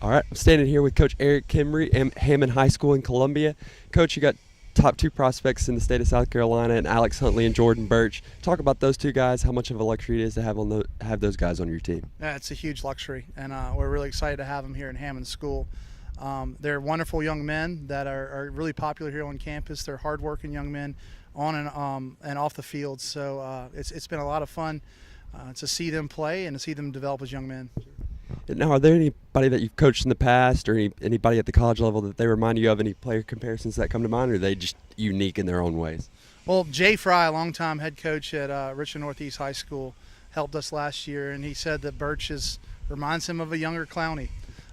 All right, I'm standing here with Coach Erik Kimrey at Hammond High School in Columbia. Coach, you got top two prospects in the state of South Carolina, and Alex Huntley and Jordan Burch. Talk about those two guys. How much of a luxury it is to have those guys on your team? Yeah, it's a huge luxury, and we're really excited to have them here in Hammond School. They're wonderful young men that are really popular here on campus. They're hardworking young men on and off the field. So it's been a lot of fun to see them play and to see them develop as young men. Now, are there anybody that you've coached in the past, or anybody at the college level that they remind you of? Any player comparisons that come to mind, or are they just unique in their own ways? Well, Jay Fry, a longtime head coach at Richland Northeast High School, helped us last year, and he said that Burch reminds him of a younger Clowney.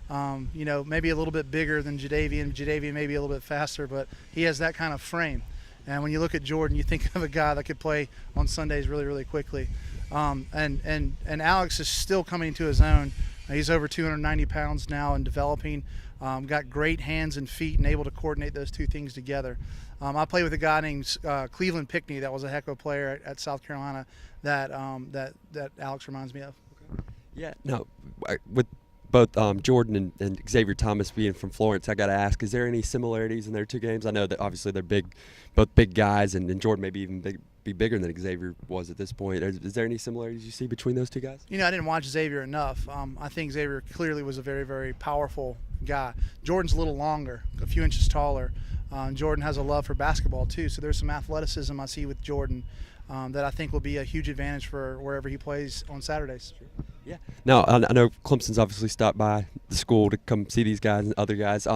Maybe a little bit bigger than Jadavian. Jadavian maybe a little bit faster, but he has that kind of frame. And when you look at Jordan, you think of a guy that could play on Sundays really, really quickly. And Alex is still coming to his own. He's over 290 pounds now and developing. Got great hands and feet and able to coordinate those two things together. I played with a guy named Cleveland Pickney that was a heck of a player at South Carolina that Alex reminds me of. Yeah, no, with both Jordan and Xavier Thomas being from Florence, I got to ask, is there any similarities in their two games? I know that obviously they're both big guys, and Jordan maybe even be bigger than Xavier was at this point. Is there any similarities you see between those two guys? I didn't watch Xavier enough. I think Xavier clearly was a very, very powerful guy. Jordan's a little longer, a few inches taller. Jordan has a love for basketball too, so there's some athleticism I see with Jordan that I think will be a huge advantage for wherever he plays on Saturdays. Yeah. Now, I know Clemson's obviously stopped by the school to come see these guys and other guys.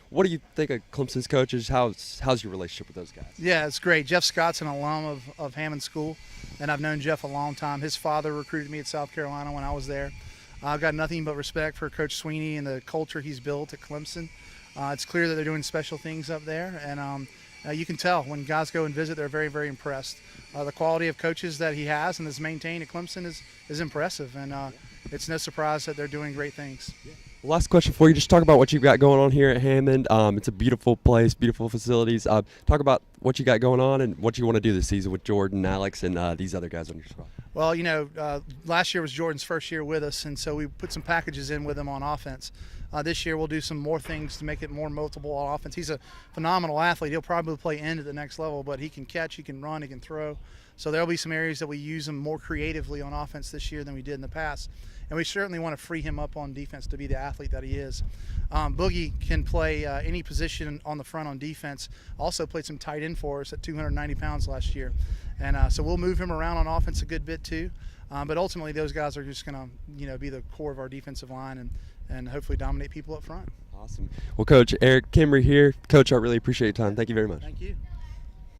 What do you think of Clemson's coaches? How's your relationship with those guys? Yeah, it's great. Jeff Scott's an alum of Hammond School, and I've known Jeff a long time. His father recruited me at South Carolina when I was there. I've got nothing but respect for Coach Sweeney and the culture he's built at Clemson. It's clear that they're doing special things up there, and you can tell when guys go and visit, they're very, very impressed. The quality of coaches that he has and has maintained at Clemson is impressive, and it's no surprise that they're doing great things. Yeah. Last question for you. Just talk about what you've got going on here at Hammond. It's a beautiful place, beautiful facilities. Talk about what you got going on and what you want to do this season with Jordan, Alex, and these other guys on your squad. Well, last year was Jordan's first year with us, and so we put some packages in with him on offense. This year we'll do some more things to make it more multiple on offense. He's a phenomenal athlete. He'll probably play end at the next level, but he can catch, he can run, he can throw. So there'll be some areas that we use him more creatively on offense this year than we did in the past. And we certainly want to free him up on defense to be the athlete that he is. Boogie can play any position on the front on defense. Also played some tight end for us at 290 pounds last year. And so we'll move him around on offense a good bit too. But ultimately those guys are just going to be the core of our defensive line and hopefully dominate people up front. Awesome. Well, Coach, Erik Kimrey here. Coach, I really appreciate your time. Thank you very much. Thank you.